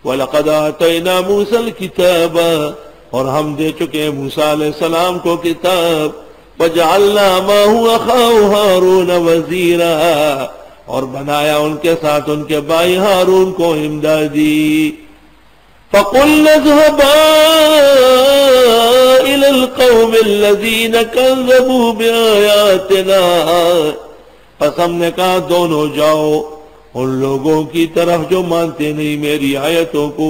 وَلَقَدْ آتَيْنَا مُوسَى الْكِتَابَ، اور ہم دے چکے موسیٰ علیہ السلام کو کتاب، وَجَعَلْنَا مَعَهُ أَخَاهُ هَارُونَ وَزِيرًا، اور بنایا ان کے ساتھ ان کے بھائی ہارون کو امدادی۔ فَقُلْنَا اذْهَبَا إِلَى الْقَوْمِ الَّذِينَ كَذَّبُوا بِآيَاتِنَا، پس ہم نے کہا دونوں جاؤ ان لوگوں کی طرف جو مانتے نہیں میری آیتوں کو۔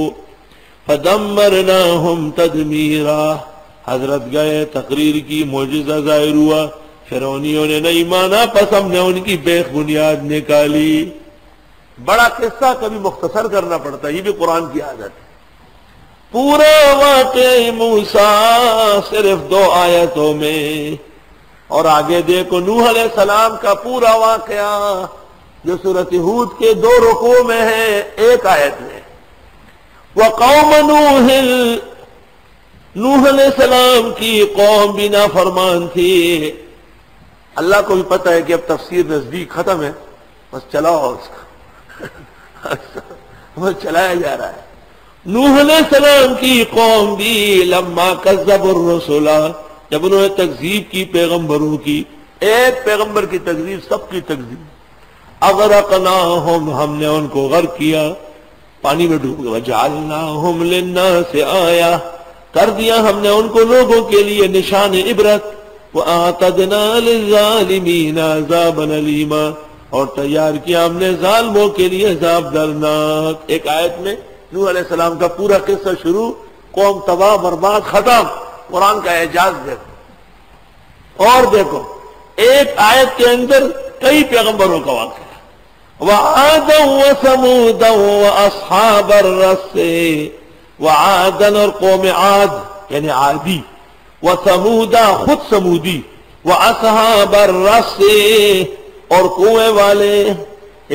فَدَمَّرْنَاهُمْ تَدْمِيرًا، حضرت گئے، تقریر کی، معجزہ ظاہر ہوا، فرعونیوں نے نہیں مانا، پس ہم نے ان کی بیخ بنیاد نکالی۔ بڑا قصہ کبھی مختصر کرنا پڑتا ہے، یہ بھی قرآن کی عادت ہے۔ پورا واقعہ موسیٰ صرف 2 آیتوں میں، اور آگے دیکھو نوح علیہ السلام کا پورا واقعہ جو سورۃ ہود کے 2 رکوع میں ہے، 1 آیت میں۔ وَقَوْمَ نُوحٍ، نوح علیہ السلام کی قوم بھی نافرمان تھی۔ اللہ کو بھی پتہ ہے کہ اب تفسیر نزدیک ختم ہے، بس چلاؤ اس کو بس چلایا جا رہا ہے۔ نوح علیہ السلام کی قوم بھی لما کذبوا الرسل، جب انہوں نے تکذیب کی پیغمبروں کی، ایک پیغمبر کی تکذیب سب کی تکذیب، اغرقناہم، ہم نے ان کو غرق کیا، پانی میں ڈوب گئے۔ وجعلناہم للناس آیہ، کر دیا ہم نے ان کو لوگوں کے لیے نشان عبرت۔ وَأَعْتَدْنَا لِلظَّالِمِينَ عَذَابًا أَلِيمًا، اور تیار کیا ہم نے ظالموں کے لیے عذاب دردناک۔ ایک آیت میں نوح علیہ السلام کا پورا قصہ شروع، قوم تباہ برباد، ختم۔ قرآن کا اعجاز دیکھو، اور دیکھو ایک آیت کے اندر کئی پیغمبروں کا واقعہ۔ وَعَادًا وَثَمُودًا وَأَصْحَابَ الرَّسِّ، وعادًا اور قوم عاد یعنی عادی، وثمودا خود سمودی، واصحاب الرس اور کنویں والے۔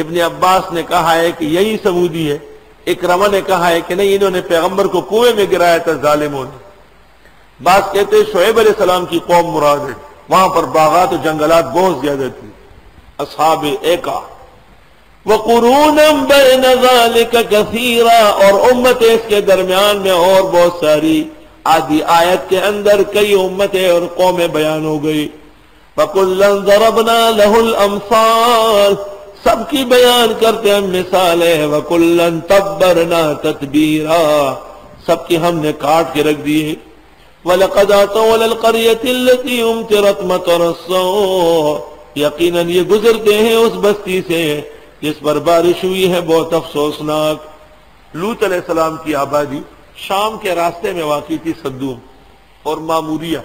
ابن عباس نے کہا ہے کہ یہی سمودی ہے، اکرمہ نے کہا ہے کہ نہیں انہوں نے پیغمبر کو کنویں میں گرایا تھا ظالموں نے۔ بعض کہتے ہیں شعیب علیہ السلام کی قوم مراد ہے، وہاں پر باغات و جنگلات بہت زیادہ تھی۔ اصحاب ایکا وَقُرُونًا بَيْنَ ذَلِكَ كَثِيرًا، اور امتیں اس کے درمیان میں اور بہت ساری۔ آدھی آیت کے اندر کئی امتیں اور قومیں بیان ہو گئی۔ وَكُلًّا ضَرَبْنَا لَهُ الْأَمْثَالَ، سب کی بیان کرتے ہیں مثالیں۔ وَكُلًّا تَبَّرْنَا تَتْبِيرًا، سب کی ہم نے کاٹ کے رکھ دیے۔ وَلَقَدْ أَتَوْا عَلَى الْقَرْيَةِ الَّتِي أُمْطِرَتْ مَطَرَ السَّوْءِ، یقیناً یہ گزرتے ہیں اس بستی سے جس پر بارش ہوئی ہے بہت افسوسناک۔ لوط علیہ السلام کی آبادی شام کے راستے میں واقع تھی، صدوم اور ماموریہ۔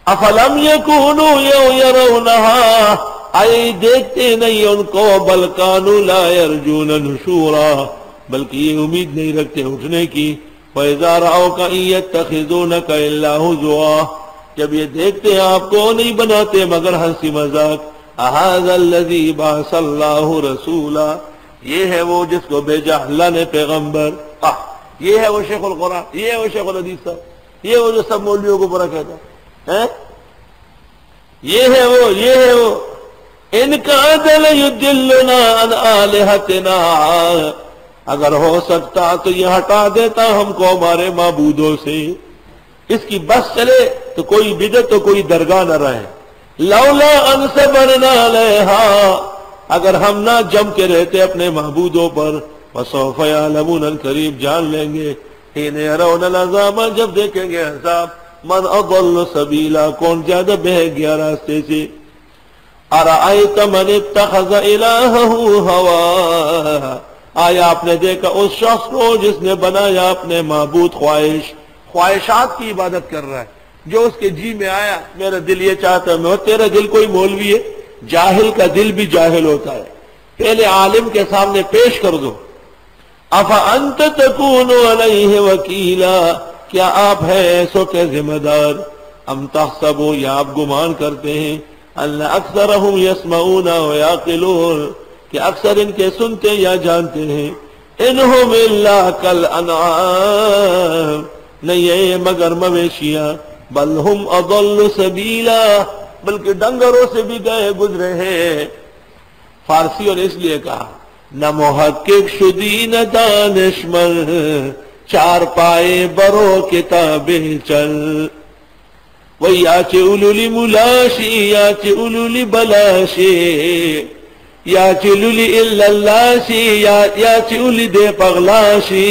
افلم یکونوا یرونہا، آئے دیکھتے نہیں ان کو، بل کانوا لا یرجون نشورا، بلکہ یہ امید نہیں رکھتے اٹھنے کی۔ وَإِذَا رَأَوْكَ إِن يَتَّخِذُونَكَ إِلَّا هُزُوًا، جب یہ دیکھتے ہیں آپ کو نہیں بناتے مگر ہنسی مذاق۔ أَهَذَا الَّذِي بَعَثَ اللَّهُ رَسُولًا، یہ ہے وہ جس کو بھیجا اللہ نے پیغمبر۔ یہ ہے وہ شیخ القرآن، یہ ہے وہ شیخ الحدیث صاحب، یہ وہ جو سب مولویوں کو برا کہتا ہے، یہ ہے وہ، یہ ہے وہ۔ إِن كَادَ لَيُضِلُّنَا عَنْ آلِهَتِنَا، اگر ہو سکتا تو یہ ہٹا دیتا ہم کو ہمارے معبودوں سے۔ اس کی بس چلے تو کوئی بدعت تو کوئی درگاہ نہ رہے۔ لولا ان صبرنا علیہا، اگر ہم نہ جم کے رہتے اپنے معبودوں پر۔ وسوف یعلمون، القریب جان لیں گے، حین یرون العذاب، جب دیکھیں گے عذاب، من اضل سبیلا، کون زیادہ بہہ گیا راستے سے۔ ارأیت من اتخذ الہہ ہواہ، آیا آپ نے دیکھا اس شخص کو جس نے بنایا اپنے معبود خواہشات کی عبادت کر رہا ہے، جو اس کے جی میں آیا، میرا دل یہ چاہتا ہے۔ میں تیرا دل کوئی مولوی ہے، جاہل کا دل بھی جاہل ہوتا ہے، پہلے عالم کے سامنے پیش کر دو۔ افانت تکون علیہ وکیلا، کیا آپ ہیں ایسو کے ذمہ دار؟ ام تحسبوا، یا آپ گمان کرتے ہیں، ان اکثرہم یسمعون ویعقلون، کہ اکثر ان کے سنتے یا جانتے ہیں۔ انہم الا کالانعام، نہیں ہے مگر مویشیاں۔ بل ہم اضل سبیلا، بلکہ ڈنگروں سے بھی گئے گزرے ہیں۔ فارسی اور اس لیے کہا نہ محقق شدی نہ دانشمند، چار پائے برو کتابیں چل. وہی یا اولولی ملاشی یا اولولی بلاشی یا اولولی اللہ شی یا اولی دے پغلاشی.